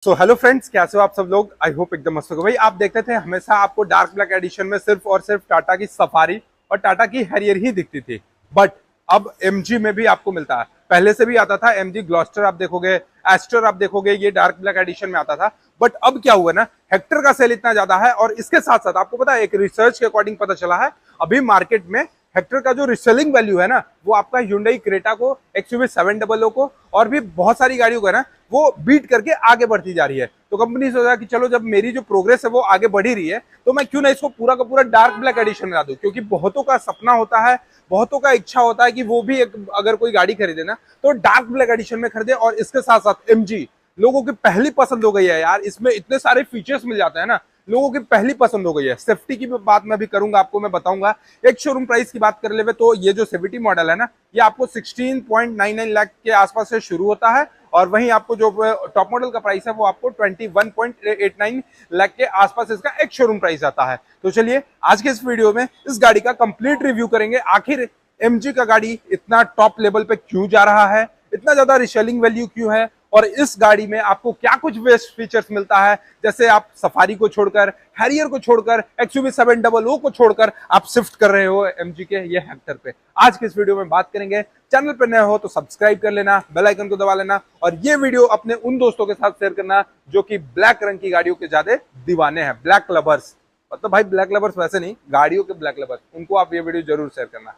So hello friends, कैसे हो आप सब लोग। आई होप एकदम मस्त हो। भाई आप देखते थे हमेशा आपको डार्क ब्लैक एडिशन में सिर्फ और सिर्फ टाटा की सफारी और टाटा की हैरियर ही दिखती थी, बट अब एमजी में भी आपको मिलता है। पहले से भी आता था एमजी ग्लॉस्टर, आप देखोगे एस्टर, आप देखोगे ये डार्क ब्लैक एडिशन में आता था। बट अब क्या हुआ ना, हेक्टर का सेल इतना ज्यादा है और इसके साथ साथ आपको पता है, एक रिसर्च के अकॉर्डिंग पता चला है अभी मार्केट में हेक्टर का जो रिसेलिंग वैल्यू है ना, वो आपका Hyundai क्रेटा को, XUV 700 को और भी बहुत सारी गाड़ियों का ना, वो बीट करके आगे बढ़ती जा रही है। तो कंपनी सोचा कि चलो, जब मेरी जो प्रोग्रेस है वो आगे बढ़ ही रही है, तो मैं क्यों ना इसको पूरा का पूरा डार्क ब्लैक एडिशन में ला दूं। क्योंकि बहुतों का सपना होता है, बहुतों का इच्छा होता है कि वो भी एक अगर कोई गाड़ी खरीदे ना तो डार्क ब्लैक एडिशन में खरीदे। और इसके साथ साथ एमजी लोगों की पहली पसंद हो गई है यार। इसमें इतने सारे फीचर्स मिल जाते हैं ना, लोगों की पहली पसंद हो गई है। सेफ्टी की बात मैं भी करूंगा, आपको मैं बताऊंगा। एक शोरूम प्राइस की बात कर ले तो ये जो सीवीटी मॉडल है ना, ये आपको 16.99 लाख के आसपास से शुरू होता है। और वहीं आपको जो टॉप मॉडल का प्राइस है वो आपको 21.89 लाख के आसपास इसका एक शोरूम प्राइस आता है। तो चलिए आज के इस वीडियो में इस गाड़ी का कंप्लीट रिव्यू करेंगे। आखिर एमजी का गाड़ी इतना टॉप लेवल पे क्यों जा रहा है, इतना ज्यादा रिसेलिंग वैल्यू क्यों है, और इस गाड़ी में आपको क्या कुछ बेस्ट फीचर्स मिलता है। जैसे आप सफारी को छोड़कर, हैरियर को छोड़कर, XUV 700 को छोड़कर आप शिफ्ट कर रहे हो एमजी के ये हेक्टर पे। आज के इस वीडियो में बात करेंगे। चैनल पर नए हो तो सब्सक्राइब कर लेना, बेल आइकन को दबा लेना और ये वीडियो अपने उन दोस्तों के साथ शेयर करना जो कि ब्लैक रंग की गाड़ियों के ज्यादा दीवाने हैं, ब्लैक लवर्स। मतलब भाई ब्लैक लवर्स वैसे नहीं, गाड़ियों के ब्लैक लवर्स, उनको आप ये वीडियो जरूर शेयर करना।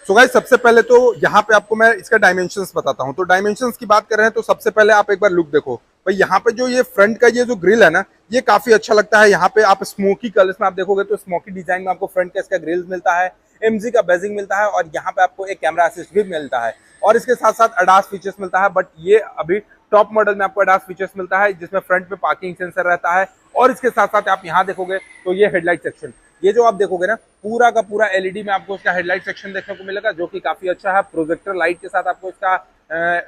सो गाइस, सबसे पहले तो यहाँ पे आपको मैं इसका डायमेंशंस बताता हूँ। तो डायमेंशंस की बात कर रहे हैं तो सबसे पहले आप एक बार लुक देखो भाई। यहाँ पे जो ये फ्रंट का ये जो ग्रिल है ना, ये काफी अच्छा लगता है। यहाँ पे आप स्मोकी कलर्स में आप देखोगे तो स्मोकी डिजाइन में आपको फ्रंट का इसका ग्रिल मिलता है, एमजी का बेजिंग मिलता है और यहाँ पे आपको एक कैमरा असिस्ट भी मिलता है। और इसके साथ साथ अडास फीचर्स मिलता है, बट ये अभी टॉप मॉडल में आपको अडास फीचर्स मिलता है जिसमें फ्रंट में पार्किंग सेंसर रहता है। और इसके साथ साथ आप यहाँ देखोगे तो ये हेडलाइट सेक्शन, ये जो आप देखोगे ना, पूरा का पूरा एलईडी में आपको इसका हेडलाइट सेक्शन देखने को मिलेगा जो कि काफी अच्छा है। प्रोजेक्टर लाइट के साथ आपको इसका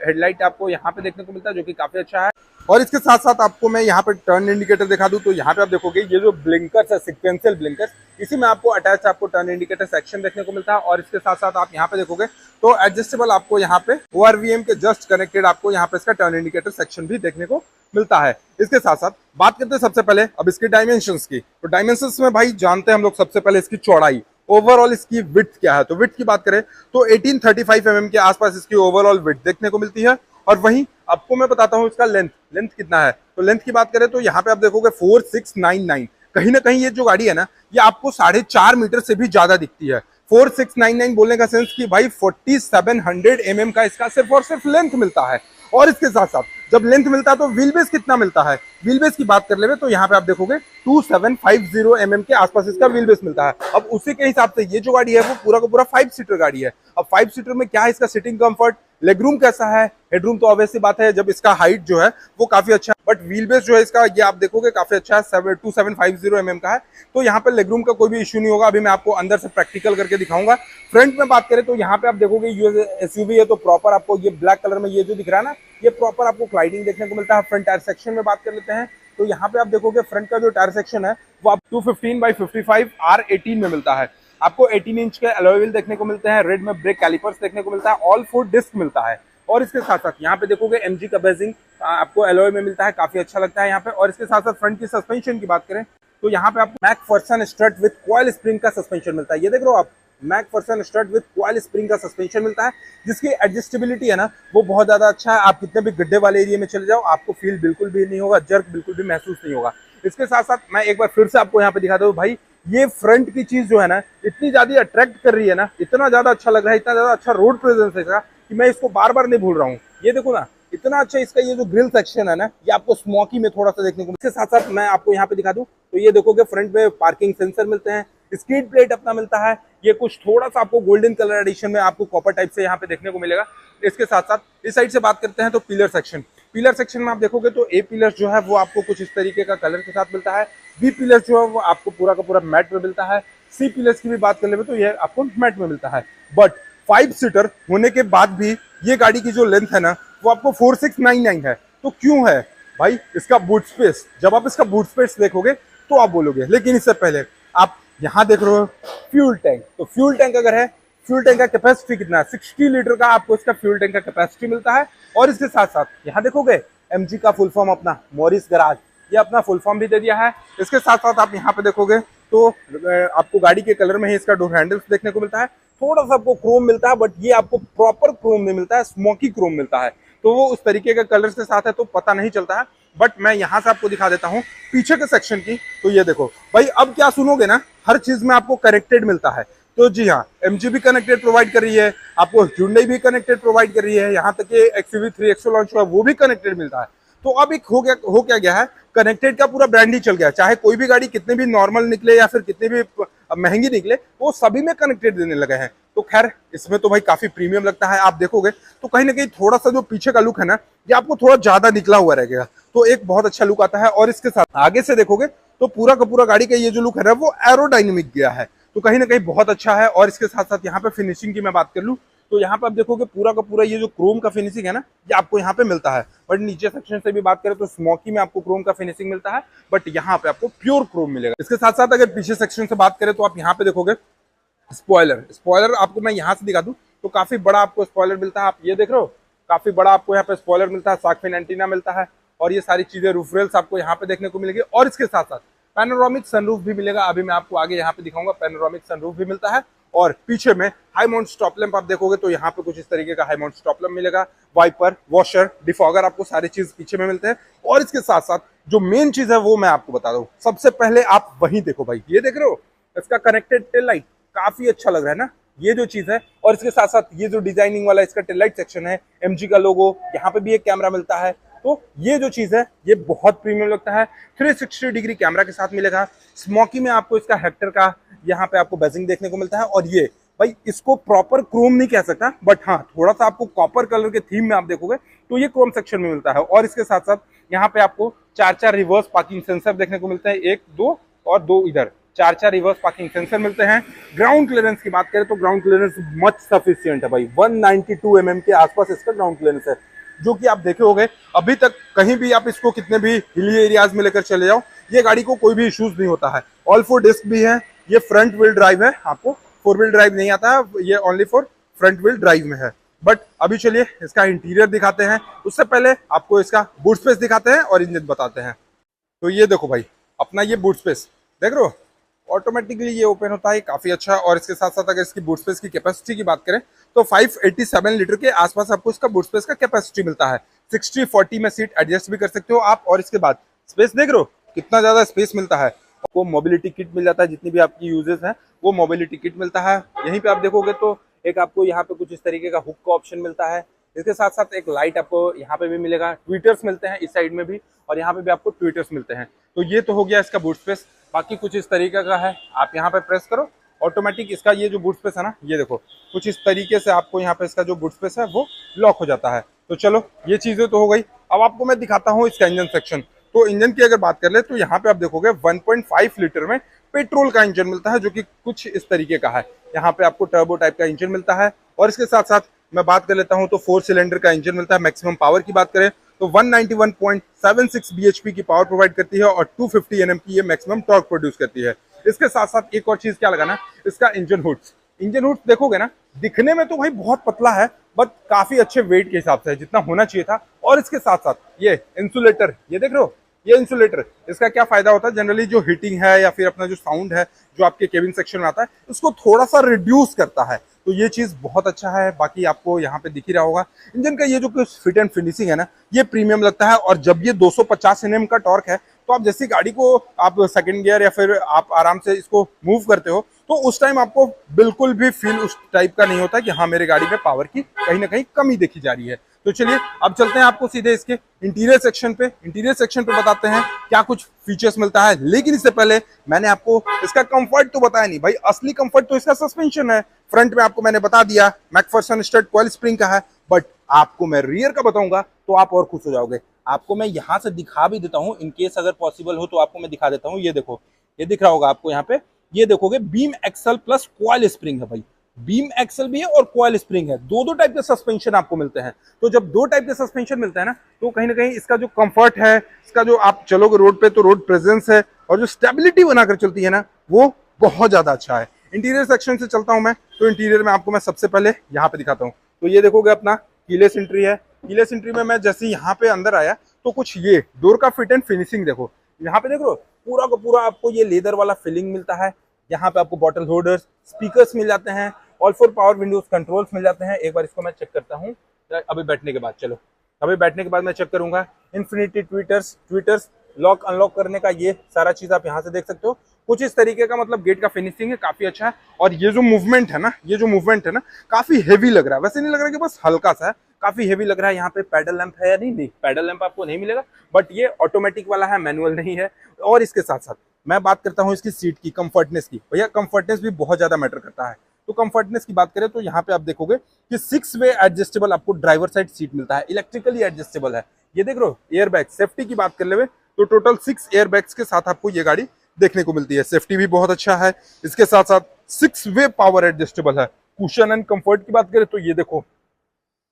हेडलाइट आपको यहाँ पे देखने को मिलता है जो कि काफी अच्छा है। और इसके साथ साथ आपको मैं यहाँ पे टर्न इंडिकेटर दिखा दूं तो यहाँ पे आप देखोगे ये जो ब्लिंकर्स है, सिक्वेंशियल ब्लिंकर्स, इसी में आपको अटैच आपको टर्न इंडिकेटर सेक्शन देखने को मिलता है। और इसके साथ साथ आप यहाँ पे देखोगे तो एडजस्टेबल आपको यहाँ पे ORVM के जस्ट कनेक्टेड आपको यहाँ पे इसका टर्न इंडिकेटर सेक्शन भी देखने को मिलता है। इसके साथ साथ बात करते हैं सबसे पहले अब इसकी डायमेंशंस की। तो डायमेंशंस में भाई जानते हैं हम लोग सबसे पहले इसकी चौड़ाई, ओवरऑल इसकी विड्थ क्या है। तो विड्थ की बात करें तो 1835 mm के आसपास इसकी ओवरऑल विड्थ देखने को मिलती है। और वहीं आपको मैं बताता हूँ इसका लेंथ कितना है। तो लेंथ की बात करें तो यहाँ पे आप देखोगे 4699। कहीं ना कहीं ये जो गाड़ी है ना, ये आपको 4.5 मीटर से भी ज्यादा दिखती है। 4699 बोलने का सेंस कि भाई 4700 mm का इसका सिर्फ और सिर्फ लेंथ मिलता है। और इसके साथ साथ जब लेंथ मिलता है तो व्हील बेस कितना मिलता है। व्हील बेस की बात कर ले तो यहाँ पे आप देखोगे 2750 mm के आसपास इसका व्हील बेस मिलता है। अब उसी के हिसाब से ये जो गाड़ी है वो पूरा का पूरा 5 सीटर गाड़ी है। अब 5 सीटर में क्या है इसका सीटिंग कंफर्ट, लेगरूम कैसा है, हेडरूम तो ऑब्वियसली बात है जब इसका हाइट जो है वो काफी अच्छा है, बट व्हील बेस जो है इसका ये आप देखोगे काफी अच्छा है, 2750 mm का है। तो यहाँ पे लेगरूम का कोई भी इश्यू नहीं होगा। अभी मैं आपको अंदर से प्रैक्टिकल करके दिखाऊंगा। फ्रंट में बात करें तो यहाँ पे आप देखोगे ये एसयूवी है तो प्रॉपर आपको ये ब्लैक कलर में ये जो दिख रहा है ना, ये प्रॉपर आपको क्लाइडिंग देखने को मिलता है। फ्रंट टायर सेक्शन में बात कर लेते हैं तो यहाँ पे आप देखोगे फ्रंट का जो टायर सेक्शन है वो आप 215/55 R18 में मिलता है। आपको 18 इंच के अलॉय व्हील देखने को मिलते हैं, रेड में ब्रेक कैलिपर्स देखने को मिलता है, ऑल 4 डिस्क मिलता है। और इसके साथ साथ यहाँ पे देखोगे एमजी का बेजिंग आपको अलॉय में मिलता है, काफी अच्छा लगता है यहाँ पे। और इसके साथ साथ फ्रंट की सस्पेंशन की बात करें तो यहाँ पे आपको Macpherson strut with coil spring का सस्पेंशन मिलता है। ये देख रहे हो आप, Macpherson strut with coil spring का सस्पेंशन मिलता है जिसकी एडजस्टेबिलिटी है ना वो बहुत ज्यादा अच्छा है। आप कितने भी गड्ढे वाले एरिया में चले जाओ आपको फील बिल्कुल भी नहीं होगा, जर्क बिल्कुल भी महसूस नहीं होगा। इसके साथ साथ मैं एक बार फिर से आपको यहाँ पे दिखा दूं भाई, ये फ्रंट की चीज जो है ना इतनी ज्यादा अट्रैक्ट कर रही है ना, इतना ज्यादा अच्छा लग रहा है, इतना ज्यादा अच्छा रोड प्रेजेंस है इसका कि मैं इसको बार बार नहीं भूल रहा हूँ। ये देखो ना, इतना अच्छा इसका ये जो ग्रिल सेक्शन है ना, ये आपको स्मोकी में थोड़ा सा देखने को। इसके साथ साथ मैं आपको यहाँ पे दिखा दूं तो ये देखोगे फ्रंट में पार्किंग सेंसर मिलते हैं, स्कीड प्लेट अपना मिलता है। ये कुछ थोड़ा सा आपको गोल्डन कलर एडिशन में आपको कॉपर टाइप से यहाँ पे देखने को मिलेगा। इसके साथ साथ इस साइड से बात करते हैं तो पिलर सेक्शन में आप देखोगे तो ए पिलर जो है वो आपको कुछ इस तरीके का कलर के साथ मिलता है। बी पिलर जो है वो आपको पूरा का पूरा मैट में मिलता है। सी पिलर्स की भी बात कर ले तो ये आपको मैट में मिलता है। बट 5 सीटर होने के बाद भी ये गाड़ी की जो लेंथ है ना वो आपको 4699 है। तो क्यों है भाई इसका बूट स्पेस, जब आप इसका बूट स्पेस देखोगे तो आप बोलोगे। लेकिन इससे पहले आप यहाँ देख रहे हो फ्यूल टैंक। तो फ्यूल टैंक अगर है, फ्यूल टैंक का कैपेसिटी कितना है, 60 लीटर का आपको इसका फ्यूल टैंक का कैपेसिटी मिलता है। और इसके साथ साथ यहाँ देखोगे एमजी का फुल फॉर्म अपना मॉरिस गराज, ये अपना फुल फॉर्म भी दे दिया है। इसके साथ साथ आप यहाँ पे देखोगे तो आपको गाड़ी के कलर में ही इसका डोर हैंडल्स देखने को मिलता है। थोड़ा सा आपको क्रोम मिलता है, बट ये आपको प्रॉपर क्रोम नहीं मिलता है, स्मोकी क्रोम मिलता है। तो वो उस तरीके के कलर के साथ है तो पता नहीं चलता है। बट मैं यहाँ से आपको दिखा देता हूँ पीछे के सेक्शन की। तो ये देखो भाई, अब क्या सुनोगे ना, हर चीज में आपको कनेक्टेड मिलता है। तो जी हाँ, एमजी भी कनेक्टेड प्रोवाइड कर रही है, आपको Hyundai भी कनेक्टेड प्रोवाइड कर रही है, यहाँ तक कि XUV 3XO लॉन्च हुआ वो भी कनेक्टेड मिलता है। तो अब एक हो क्या गया है, कनेक्टेड का पूरा ब्रांड ही चल गया। चाहे कोई भी गाड़ी कितनी भी नॉर्मल निकले या फिर कितनी भी महंगी निकले, वो सभी में कनेक्टेड देने लगे हैं। तो खैर इसमें तो भाई काफी प्रीमियम लगता है। आप देखोगे तो कहीं ना कहीं थोड़ा सा जो पीछे का लुक है ना, ये आपको थोड़ा ज्यादा निकला हुआ रहेगा, तो एक बहुत अच्छा लुक आता है। और इसके साथ आगे से देखोगे तो पूरा का पूरा गाड़ी का ये जो लुक है ना, वो एरोडाइनमिक गया है, तो कहीं ना कहीं बहुत अच्छा है। और इसके साथ साथ यहाँ पे फिनिशिंग की मैं बात कर लूँ तो यहाँ पे आप देखोगे पूरा का पूरा ये जो क्रोम का फिनिशिंग है ना, ये आपको यहाँ पे मिलता है। बट नीचे सेक्शन से भी बात करें तो स्मोकी में आपको क्रोम का फिनिशिंग मिलता है, बट यहाँ पे आपको प्योर क्रोम मिलेगा। इसके साथ साथ अगर पीछे सेक्शन से बात करें तो आप यहाँ पे देखोगे स्पॉइलर आपको मैं यहाँ से दिखा दूं तो काफी बड़ा आपको स्पॉइलर मिलता है। आप ये देख रहे हो, काफी बड़ा आपको यहाँ पे स्पॉइलर मिलता है, शार्क फिन एंटीना मिलता है, और ये सारी चीजें रूफ रेल्स आपको यहाँ पे देखने को मिलेगी। और इसके साथ साथ पैनोरामिक सनरूफ भी मिलेगा, अभी मैं आपको आगे यहाँ पे दिखाऊंगा। पैनोरामिक सनरूफ भी मिलता है। और पीछे में हाई माउंट स्टॉप लैंप आप देखोगे तो यहाँ पे कुछ इस तरीके का हाई माउंट स्टॉप लैंप मिलेगा, वाइपर, वॉशर, डिफॉगर, आपको सारी चीज पीछे में मिलते हैं। और इसके साथ साथ जो मेन चीज है वो मैं आपको बता दूं, सबसे पहले आप वहीं देखो भाई, ये देख रहे हो इसका कनेक्टेड टेल लाइट, काफी अच्छा लग रहा है ना ये जो चीज है। और इसके साथ साथ ये जो डिजाइनिंग वाला इसका टेल लाइट सेक्शन है, एमजी का लोगो, यहाँ पे भी एक कैमरा मिलता है। तो ये जो चीज है ये बहुत प्रीमियम लगता है। 360 डिग्री कैमरा के साथ मिलेगा। स्मोकी में आपको इसका हेक्टर का यहाँ पे आपको बेजिंग देखने को मिलता है। और ये भाई इसको प्रॉपर क्रोम नहीं कह सकता, बट हाँ थोड़ा सा आपको कॉपर कलर के थीम में आप देखोगे तो ये क्रोम सेक्शन में मिलता है। और इसके साथ साथ यहाँ पे आपको 4 रिवर्स पार्किंग सेंसर देखने को मिलते हैं, 1, 2 और 2 इधर, 4 रिवर्स पार्किंग सेंसर मिलते हैं। ग्राउंड क्लियरेंस की बात करें तो ग्राउंड क्लियरेंस मच सफिशिएंट है भाई, 192 mm के आसपास इसका ग्राउंड क्लियरेंस है, जो कि आप देखे होंगे अभी तक कहीं भी आप इसको कितने भी हिली एरियाज में लेकर चले जाओ, ये गाड़ी को कोई भी इश्यूज नहीं होता है। ऑल 4 डिस्क भी है, ये फ्रंट व्हील ड्राइव है, आपको 4 व्हील ड्राइव नहीं आता है, ये only for front wheel drive में है। बट अभी चलिए इसका इंटीरियर दिखाते हैं, उससे पहले आपको इसका बूट स्पेस दिखाते हैं और इंजन बताते हैं। तो ये देखो भाई अपना ये बूट स्पेस देख रहे हो, ऑटोमेटिकली ये ओपन होता है, काफी अच्छा। और इसके साथ साथ अगर इसकी बूट स्पेस की कैपेसिटी की बात करें तो 587 लीटर के आसपास आपको इसका बूट स्पेस का कैपेसिटी मिलता है। 60-40 में सीट एडजस्ट भी कर सकते हो आप। और इसके बाद स्पेस देख रहे हो कितना ज्यादा स्पेस मिलता है, आपको मोबिलिटी किट मिल जाता है, जितनी भी आपकी यूजेस है वो मोबिलिटी किट मिलता है। यहीं पे आप देखोगे तो एक आपको यहाँ पे कुछ इस तरीके का हुक का ऑप्शन मिलता है। इसके साथ साथ एक लाइट आपको यहाँ पे भी मिलेगा, ट्विटर्स मिलते हैं इस साइड में भी, और यहाँ पे भी आपको ट्विटर्स मिलते हैं। तो ये तो हो गया इसका बूट स्पेस। बाकी कुछ इस तरीके का है, आप यहाँ पे प्रेस करो ऑटोमेटिक इसका ये जो बूट स्पेस है ना, ये देखो कुछ इस तरीके से आपको यहाँ पे इसका जो बूट स्पेस है वो लॉक हो जाता है। तो चलो ये चीजें तो हो गई, अब आपको मैं दिखाता हूँ इसका इंजन सेक्शन। तो इंजन की अगर बात कर ले तो यहाँ पे आप देखोगे 1.5 लीटर में पेट्रोल का इंजन मिलता है, जो कि कुछ इस तरीके का है। यहाँ पे आपको टर्बो टाइप का इंजन मिलता है। और इसके साथ साथ मैं बात कर लेता हूँ तो 4 सिलेंडर का इंजन मिलता है। मैक्सिमम पावर की बात करें तो 191.76 bhp की पावर प्रोवाइड करती है और 250 Nm की ये मैक्सिमम टॉर्क प्रोड्यूस करती है। इसके साथ साथ एक और चीज क्या लगाना, इसका इंजन हुड्स देखोगे ना, दिखने में तो भाई बहुत पतला है, बट काफी अच्छे वेट के हिसाब से जितना होना चाहिए था। और इसके साथ साथ ये इंसुलेटर, ये देख रहे हो ये इंसुलेटर, इसका क्या फायदा होता है, जनरली जो हीटिंग है या फिर अपना जो साउंड है जो आपके केबिन सेक्शन में आता है उसको थोड़ा सा रिड्यूस करता है। तो ये चीज बहुत अच्छा है। बाकी आपको यहाँ पे दिख ही रहा होगा इंजन का ये जो कुछ फिट एंड फिनिशिंग है ना, ये प्रीमियम लगता है। और जब ये 250 Nm का टॉर्क है तो आप जैसी गाड़ी को आप सेकंड गियर या फिर आप आराम से इसको मूव करते हो तो उस टाइम आपको बिल्कुल भी फील उस टाइप का नहीं होता कि हाँ मेरे गाड़ी में पावर की कहीं ना कहीं कमी देखी जा रही है। तो चलिए अब चलते हैं आपको सीधे इसके इंटीरियर सेक्शन पे बताते हैं क्या कुछ फीचर्स मिलता है। लेकिन इससे पहले मैंने आपको इसका कंफर्ट तो बताया नहीं भाई, असली कंफर्ट तो इसका सस्पेंशन है। फ्रंट में आपको मैंने बता दिया मैकफर्सन स्टड कॉइल स्प्रिंग का है, बट आपको मैं रियर का बताऊंगा तो आप और खुश हो जाओगे। आपको मैं यहाँ से दिखा भी देता हूँ, इनकेस अगर पॉसिबल हो तो आपको मैं दिखा देता हूँ। ये देखो, ये दिख रहा होगा आपको यहाँ पे, ये देखोगे beam axle plus coil spring है भाई। बीम एक्सल भी है और कॉइल स्प्रिंग है, दो टाइप के सस्पेंशन आपको मिलते हैं। तो जब 2 टाइप के सस्पेंशन मिलते हैं ना, तो कहीं ना कहीं इसका जो कंफर्ट है, इसका जो आप चलोगे रोड पे तो रोड प्रेजेंस है और जो स्टेबिलिटी बनाकर चलती है ना, वो बहुत ज्यादा अच्छा है। इंटीरियर सेक्शन से चलता हूं मैं, तो इंटीरियर में आपको मैं सबसे पहले यहाँ पे दिखाता हूँ। तो ये देखोगे अपना कीलेस एंट्री है। कीलेस एंट्री में मैं जैसे यहाँ पे अंदर आया तो कुछ ये डोर का फिट एंड फिनिशिंग देखो, यहाँ पे देख लो पूरा का पूरा आपको ये लेदर वाला फीलिंग मिलता है। यहाँ पे आपको बॉटल होल्डर्स, स्पीकर्स मिल जाते हैं, all four power windows controls मिल जाते हैं। एक बार इसको मैं चेक करता हूँ अभी बैठने के बाद। चलो अभी बैठने के बाद मैं चेक करूंगा। इन्फिनिटी ट्विटर्स लॉक अनलॉक करने का ये सारा चीज आप यहाँ से देख सकते हो। कुछ इस तरीके का मतलब गेट का फिनिशिंग है, काफी अच्छा है। और ये जो मूवमेंट है ना, काफी हेवी लग रहा है। वैसे नहीं लग रहा कि बस हल्का सा है, काफी हेवी लग रहा है। यहाँ पे पैडल लैंप है या नहीं, पैडल लैंप आपको नहीं मिलेगा, बट ये ऑटोमेटिक वाला है, मैनुअल नहीं है। और इसके साथ साथ मैं बात करता हूँ इसकी सीट की कंफर्टनेस की। भैया कंफर्टनेस भी बहुत ज्यादा मैटर करता है। तो कंफर्टनेस की बात करें तो यहाँ पे आप देखोगे कि 6 वे एडजस्टेबल आपको ड्राइवर साइड सीट मिलता है, इलेक्ट्रिकली एडजस्टेबल है। ये देख लो एयरबैग, सेफ्टी की बात कर ले तो टोटल 6 एयरबैग्स के साथ आपको ये गाड़ी देखने को मिलती है। सेफ्टी भी बहुत अच्छा है। इसके साथ साथ 6 वे पावर एडजस्टेबल है। कुशन एंड कंफर्ट की बात करें तो ये देखो,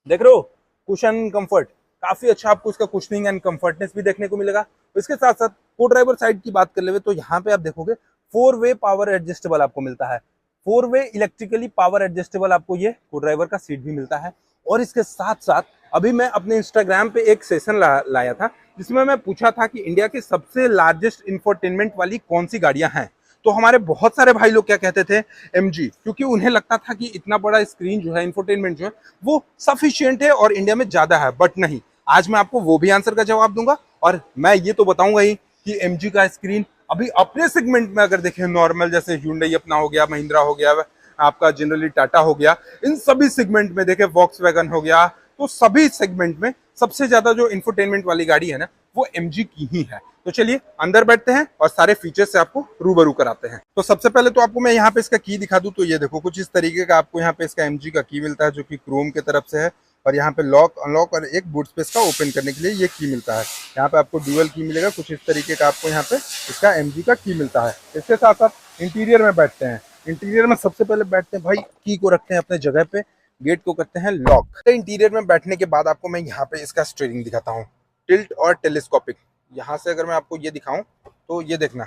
देख रहे हो कुशन एंड कंफर्ट काफी अच्छा, आपको इसका कुशनिंग एंड कंफर्टनेस भी देखने को मिलेगा। इसके साथ साथ को ड्राइवर साइड की बात कर ले तो यहाँ पे आप देखोगे 4 वे पावर एडजस्टेबल आपको मिलता है। 4 वे इलेक्ट्रिकली पावर एडजस्टेबल आपको ये को ड्राइवर का सीट भी मिलता है। और इसके साथ साथ अभी मैं अपने इंस्टाग्राम पे एक सेशन लाया था जिसमें मैं पूछा था कि इंडिया की सबसे लार्जेस्ट इंफोटेनमेंट वाली कौन सी गाड़ियां हैं। तो हमारे बहुत सारे भाई लोग क्या कहते थे, एमजी, क्योंकि उन्हें लगता था कि इतना बड़ा स्क्रीन जो है, इंफोटेनमेंट जो है वो सफिशिएंट है और इंडिया में ज्यादा है, बट नहीं। आज मैं आपको वो भी आंसर का जवाब दूंगा और मैं ये तो बताऊंगा ही कि एमजी का स्क्रीन अभी अपने सेगमेंट में अगर देखें नॉर्मल, जैसे Hyundai अपना हो गया, महिंद्रा हो गया, आपका जनरली टाटा हो गया, इन सभी सेगमेंट में देखें, वॉक्सवैगन हो गया, तो सभी सेगमेंट में सबसे ज्यादा जो इंफोटेनमेंट वाली गाड़ी है ना वो एमजी की ही है। तो चलिए अंदर बैठते हैं और सारे फीचर्स से आपको रूबरू कराते हैं। तो सबसे पहले तो आपको मैं यहाँ पे इसका की दिखा दूं तो ये देखो कुछ इस तरीके का आपको यहाँ पे इसका एमजी का की मिलता है जो कि क्रोम की तरफ से है। और यहाँ पे लॉक अनलॉक और एक बूट स्पेस का ओपन करने के लिए ये की मिलता है। यहाँ पे आपको ड्यूअल की मिलेगा, कुछ इस तरीके का आपको यहाँ पे इसका एमजी का की मिलता है। इसके साथ साथ इंटीरियर में बैठते हैं। इंटीरियर में सबसे पहले बैठते हैं भाई, की को रखते हैं अपने जगह पे, गेट को करते हैं लॉक। इंटीरियर में बैठने के बाद आपको मैं यहाँ पे इसका स्टीयरिंग दिखाता हूँ, टिल्ट और टेलीस्कोपिक। यहाँ से अगर मैं आपको ये दिखाऊं तो ये देखना,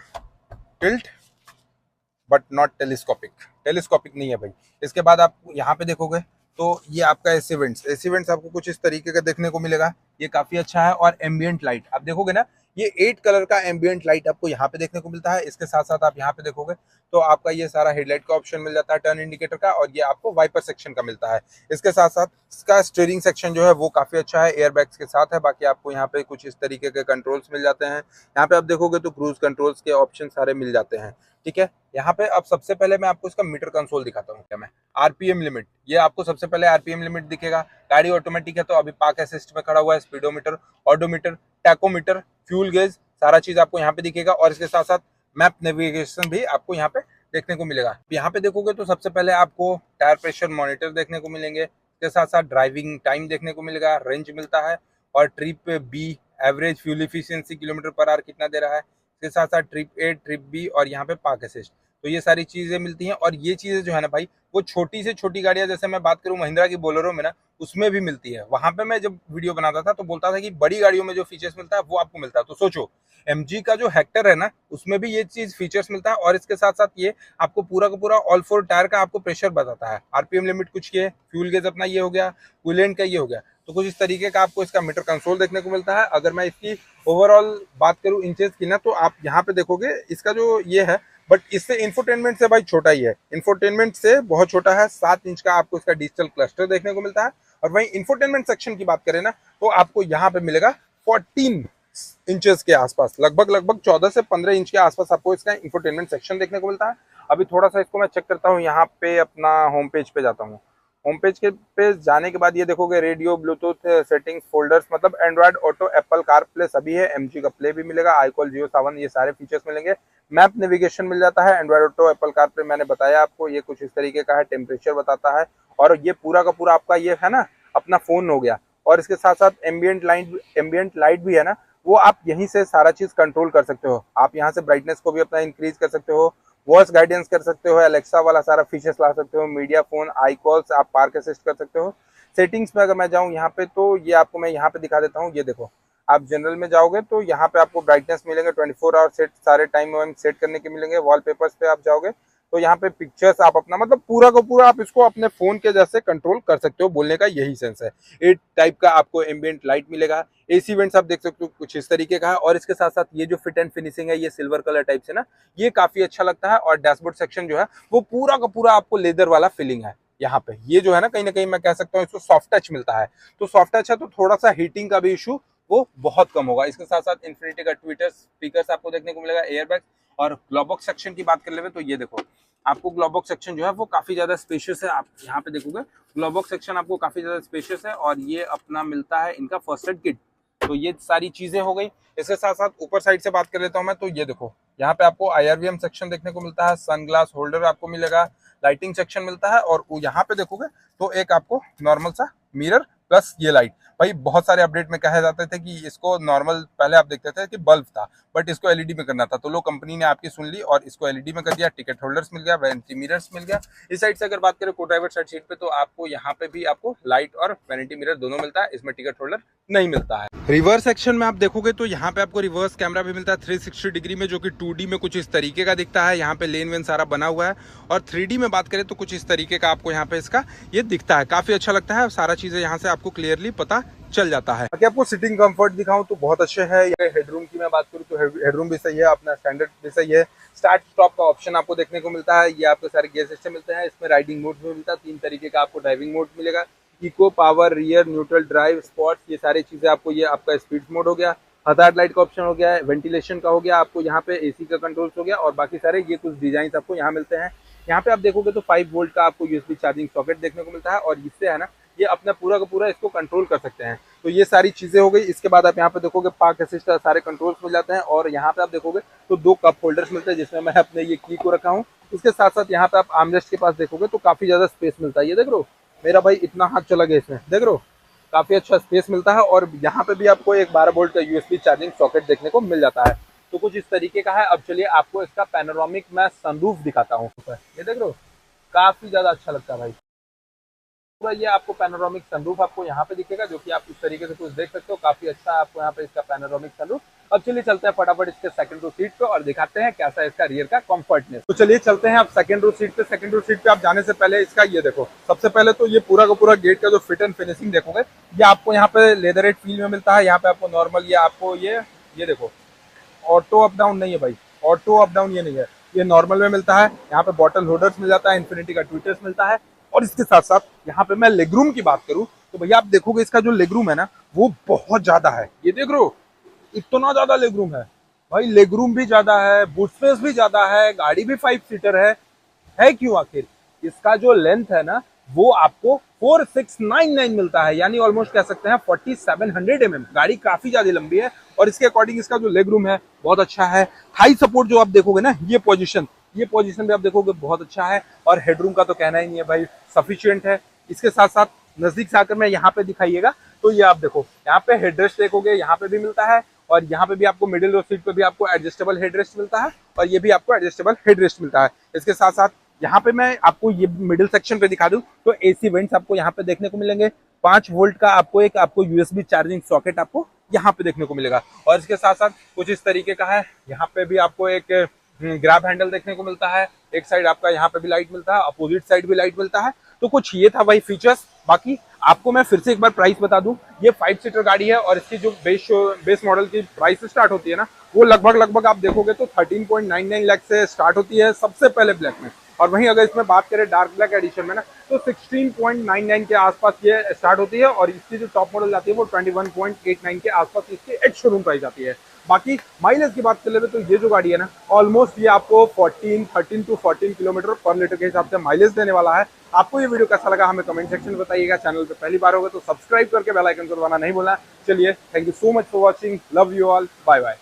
tilt but not telescopic, telescopic नहीं है भाई। इसके बाद आप यहाँ पे देखोगे तो ये आपका एसी वेंट्स आपको कुछ इस तरीके का देखने को मिलेगा, ये काफी अच्छा है। और एम्बियंट लाइट आप देखोगे ना, ये 8 कलर का एम्बियंट लाइट आपको यहाँ पे देखने को मिलता है। इसके साथ साथ आप यहाँ पे देखोगे तो आपका ये सारा हेडलाइट का ऑप्शन मिल जाता है, टर्न इंडिकेटर का, और ये आपको वाइपर सेक्शन का मिलता है। इसके साथ साथ इसका स्टीयरिंग सेक्शन जो है वो काफी अच्छा है, एयरबैग्स के साथ है। बाकी आपको यहाँ पे कुछ इस तरीके के कंट्रोल्स मिल जाते हैं। यहाँ पे आप देखोगे तो क्रूज कंट्रोल्स के ऑप्शन सारे मिल जाते हैं, ठीक है। यहाँ पे अब सबसे पहले मैं आपको इसका मीटर कंसोल दिखाता हूँ। क्या मैं आरपीएम लिमिट, ये आपको सबसे पहले आरपीएम लिमिट दिखेगा। गाड़ी ऑटोमेटिक है तो अभी पार्क असिस्ट में खड़ा हुआ है, speedometer, odometer, tachometer, fuel gauge, सारा चीज आपको यहाँ पे दिखेगा। और इसके साथ साथ मैप नेविगेशन भी आपको यहाँ पे देखने को मिलेगा। यहाँ पे देखोगे तो सबसे पहले आपको टायर प्रेशर मॉनिटर देखने को मिलेंगे। इसके साथ साथ ड्राइविंग टाइम देखने को मिलेगा, रेंज मिलता है, और trip B average fuel efficiency kilometre per hour कितना दे रहा है। इसके साथ साथ ट्रिप ए, ट्रिप बी, और यहाँ पे पार्क असिस्ट, तो ये सारी चीजें मिलती हैं। और ये चीजें जो है ना भाई, वो छोटी से छोटी गाड़ियां, जैसे मैं बात करूं महिंद्रा की बोलेरो में ना, उसमें भी मिलती है। वहां पे मैं जब वीडियो बनाता था तो बोलता था कि बड़ी गाड़ियों में जो फीचर्स मिलता है वो आपको मिलता है। तो सोचो एमजी का जो हेक्टर है ना, उसमें भी ये चीज फीचर्स मिलता है। और इसके साथ साथ ये आपको पूरा का पूरा ऑल फोर टायर का आपको प्रेशर बताता है, आरपीएम लिमिट कुछ के, फ्यूल गेज अपना ये हो गया, कूलेंट का ये हो गया। तो कुछ इस तरीके का आपको इसका मीटर कंसोल देखने को मिलता है। अगर मैं इसकी ओवरऑल बात करूं इंचेस की ना, तो आप यहाँ पे देखोगे इसका जो ये है, बट इससे इंफोटेनमेंट से भाई छोटा ही है, इंफोटेनमेंट से बहुत छोटा है। 7 इंच का आपको इसका डिजिटल क्लस्टर देखने को मिलता है। और वहीं इंफोटेनमेंट सेक्शन की बात करें ना, तो आपको यहाँ पे मिलेगा 14 इंचेस के आसपास, लगभग 14 से 15 इंच के आसपास आपको इसका इंफोटेनमेंट सेक्शन देखने को मिलता है। अभी थोड़ा सा इसको मैं चेक करता हूँ, यहाँ पे अपना होम पेज पे जाता हूँ। होम पेज के पे जाने के बाद ये देखोगे रेडियो, ब्लूटूथ, सेटिंग्स, फोल्डर्स, मतलब Android auto, Apple car play सभी है। एमजी का प्ले भी मिलेगा, iCall, जियो सावन, ये सारे फीचर्स मिलेंगे। मैप नेविगेशन मिल जाता है, Android auto, Apple car play मैंने बताया आपको, ये कुछ इस तरीके का है। टेम्परेचर बताता है, और ये पूरा का पूरा आपका ये है ना अपना फोन हो गया। और इसके साथ साथ एम्बियंट लाइट भी है ना, वो आप यहीं से सारा चीज कंट्रोल कर सकते हो। आप यहाँ से ब्राइटनेस को भी अपना इंक्रीज कर सकते हो, वॉइस गाइडेंस कर सकते हो, एलेक्सा वाला सारा फीचर्स ला सकते हो, मीडिया फोन, iCalls, आप पार्क असिस्ट कर सकते हो। सेटिंग्स में अगर मैं जाऊँ यहाँ पे, तो ये आपको मैं यहाँ पे दिखा देता हूँ। ये देखो, आप जनरल में जाओगे तो यहाँ पे आपको ब्राइटनेस मिलेंगे, 24 आवर सेट, सारे टाइम सेट करने के मिलेंगे। वॉलपेपर्स पे आप जाओगे तो यहाँ पे पिक्चर्स आप अपना मतलब पूरा का पूरा आप इसको अपने फोन के जैसे कंट्रोल कर सकते हो, बोलने का यही सेंस है। 8 टाइप का आपको एम्बियंट लाइट मिलेगा। एसी वेंट्स आप देख सकते हो कुछ इस तरीके का है, और इसके साथ साथ ये जो फिट एंड फिनिशिंग है ये सिल्वर कलर टाइप से ना, ये काफी अच्छा लगता है। और डैशबोर्ड सेक्शन जो है वो पूरा का पूरा आपको लेदर वाला फीलिंग है। यहाँ पे ये जो है ना, कहीं ना कहीं मैं कह सकता हूँ इसको सॉफ्ट टच मिलता है। तो सॉफ्ट टच है तो थोड़ा सा हीटिंग का भी इशू वो बहुत कम होगा। इसके साथ साथ इन्फिनिटी का ट्विटर स्पीकर्स आपको देखने को मिलेगा, एयरबैग। और ग्लोबॉक्स सेक्शन की बात कर ले तो ये देखो, आपको ग्लोबॉक्स सेक्शन जो है वो काफी ज्यादा स्पेशियस है। आप यहाँ पे देखोगे ग्लोबॉक्स सेक्शन आपको काफी ज्यादा स्पेशियस है, और ये अपना मिलता है इनका फर्स्ट एड किट। तो ये सारी चीजें हो गई। इसके साथ साथ ऊपर साइड से बात कर लेता हूँ मैं, तो ये देखो यहाँ पे आपको IRVM सेक्शन देखने को मिलता है, सनग्लास होल्डर आपको मिलेगा, लाइटिंग सेक्शन मिलता है। और यहाँ पे देखोगे तो एक आपको नॉर्मल सा मिरर प्लस ये लाइट। भाई बहुत सारे अपडेट में कहे जाते थे कि इसको नॉर्मल पहले आप देखते थे कि बल्ब था, बट इसको एलईडी में करना था, तो लो कंपनी ने आपकी सुन ली और इसको एलईडी में कर दिया। टिकट होल्डर्स मिल गया, वैनिटी मिरर्स मिल गया। इस साइड से अगर बात करें को ड्राइवर साइड सीट पे, तो आपको यहाँ पे भी आपको लाइट और वैनिटी मिरर दोनों मिलता है, इसमें टिकट होल्डर नहीं मिलता है। रिवर्स सेक्शन में आप देखोगे तो यहाँ पे आपको रिवर्स कैमरा भी मिलता है 360 डिग्री में, जो कि 2D में कुछ इस तरीके का दिखता है। यहाँ पे लेन वेन सारा बना हुआ है, और 3D में बात करें तो कुछ इस तरीके का आपको यहाँ पे इसका ये दिखता है। काफी अच्छा लगता है, सारा चीजें यहाँ से आपको क्लियरली पता चल जाता है। बाकी आपको सिटिंग कंफर्ट दिखाऊं तो बहुत अच्छे है। हेडरूम की मैं बात करूं तो हेडरूम भी सही है, अपना स्टैंडर्ड भी सही है। स्टार्ट स्टॉप का ऑप्शन आपको देखने को मिलता है। ये आपको सारे गियर सिस्टम मिलते हैं। इसमें राइडिंग मोड भी मिलता है, 3 तरीके का आपको ड्राइविंग मोड मिलेगा, eco, power, rear, neutral, drive, sports, ये सारी चीजें आपको। ये आपका स्पीड मोड हो गया, हजार्ड लाइट का ऑप्शन हो गया, वेंटिलेशन का हो गया, आपको यहाँ पे एसी का कंट्रोल्स हो गया, और बाकी सारे ये कुछ डिजाइन आपको यहाँ मिलते हैं। यहाँ पे आप देखोगे तो 5 वोल्ट का आपको यूएसबी चार्जिंग सॉकेट देखने को मिलता है, और इससे है ना ये अपना पूरा का पूरा इसको कंट्रोल कर सकते हैं। तो ये सारी चीजें हो गई। इसके बाद आप यहाँ पे देखोगे पार्क असिस्ट सारे कंट्रोल्स मिल जाते हैं, और यहाँ पे आप देखोगे तो 2 कप होल्डर्स मिलते हैं, जिसमें मैं अपने ये की को रखा हूँ। इसके साथ साथ यहाँ पे आप आर्मरेस्ट के पास देखोगे तो काफी ज्यादा स्पेस मिलता है। ये देख रहे हो मेरा भाई इतना हाथ चला गया इसमें, देख रहे हो काफी अच्छा स्पेस मिलता है। और यहाँ पे भी आपको एक 12 वोल्ट का यूएसबी चार्जिंग सॉकेट देखने को मिल जाता है। तो कुछ इस तरीके का है। अब चलिए आपको इसका पैनोरामिक मैं सनरूफ दिखाता हूँ। ये देख रहे हो काफी ज्यादा अच्छा लगता है भाई। पूरा ये आपको पैनोरामिक सनरूफ आपको यहाँ पे दिखेगा, जो कि आप इस तरीके से कुछ देख सकते हो। काफी अच्छा आपको यहाँ पे इसका पैनोरामिक सनरूफ। अब चलिए चलते हैं फटाफट इसके सेकंड रो सीट पे और दिखाते हैं कैसा है इसका रियर का कंफर्टनेस। तो चलिए चलते हैं आप सेकंड रो सीट पे। सेकंड रो सीट पे आप जाने से पहले इसका ये देखो, सबसे पहले तो ये पूरा का पूरा गेट का जो फिट एंड फिनिशिंग देखोगे, ये आपको यहाँ पे लेदरेट फील में मिलता है। यहाँ पे आपको नॉर्मल ये आपको ये देखो ऑटो अप डाउन नहीं है भाई, ऑटो अप डाउन ये नहीं है, ये नॉर्मल में मिलता है। यहाँ पे बॉटल होल्डर्स मिल जाता है, इन्फिनिटी का ट्विटर्स मिलता है। और इसके साथ साथ यहाँ पे मैं लेगरूम की बात करूँ तो भैया आप देखोगे इसका जो लेगरूम है ना वो बहुत ज्यादा है। ये देख रहे हो इतना ज्यादा लेगरूम है भाई, लेगरूम भी ज्यादा है, बूट स्पेस भी ज्यादा है, गाड़ी भी 5 सीटर है क्यों आखिर? इसका जो लेंथ है ना वो आपको 4699 मिलता है, यानी ऑलमोस्ट कह सकते हैं 4700 mm। गाड़ी काफी ज्यादा लंबी है, और इसके अकॉर्डिंग इसका जो लेग रूम है बहुत अच्छा है। थाई सपोर्ट जो आप देखोगे ना, ये पोजीशन भी आप देखोगे बहुत अच्छा है। और हेडरूम का तो कहना ही नहीं है भाई, सफिशिएंट है। इसके साथ साथ नजदीक से आकर मैं यहाँ पे दिखाइएगा तो ये आप देखो, यहाँ पे हेडरेस्ट देखोगे, यहाँ पे भी मिलता है, और यहाँ पे भी आपको मिडिल रो सीट पे भी आपको एडजस्टेबल हेडरेस्ट मिलता है, और ये भी आपको एडजस्टेबल हेडरेस्ट मिलता है। इसके साथ साथ यहाँ पे मैं आपको ये मिडिल सेक्शन पे दिखा दूं तो एसी वेंट्स आपको यहाँ पे देखने को मिलेंगे। 5 वोल्ट का आपको यूएसबी चार्जिंग सॉकेट आपको यहाँ पे देखने को मिलेगा। और इसके साथ साथ कुछ इस तरीके का है, यहाँ पे भी आपको एक ग्रैब हैंडल देखने को मिलता है। एक साइड आपका यहाँ पे भी लाइट मिलता है, अपोजिट साइड भी लाइट मिलता है। तो कुछ ये था भाई फीचर्स। बाकी आपको मैं फिर से एक बार प्राइस बता दूं, ये 5 सीटर गाड़ी है, और इसकी जो बेस मॉडल की प्राइस स्टार्ट होती है ना वो लगभग आप देखोगे तो 13.99 लाख से स्टार्ट होती है सबसे पहले ब्लैक में। और वहीं अगर इसमें बात करें डार्क ब्लैक एडिशन में ना तो 16.99 के आसपास ये स्टार्ट होती है, और इसकी जो टॉप मॉडल आती है वो 21.89 के आसपास इसकी एक्स शोरूम प्राइस आती है। बाकी माइलेज की बात कर ले तो ये जो गाड़ी है ना ऑलमोस्ट ये आपको 13 टू 14 किलोमीटर पर लीटर के हिसाब से माइलेज देने वाला है। आपको ये वीडियो कैसा लगा हमें कमेंट सेक्शन में बताइएगा। चैनल पे पहली बार होगा तो सब्सक्राइब करके बेल आइकन को दबाना नहीं भूलना। चलिए, thank you so much for watching, love you all, bye bye.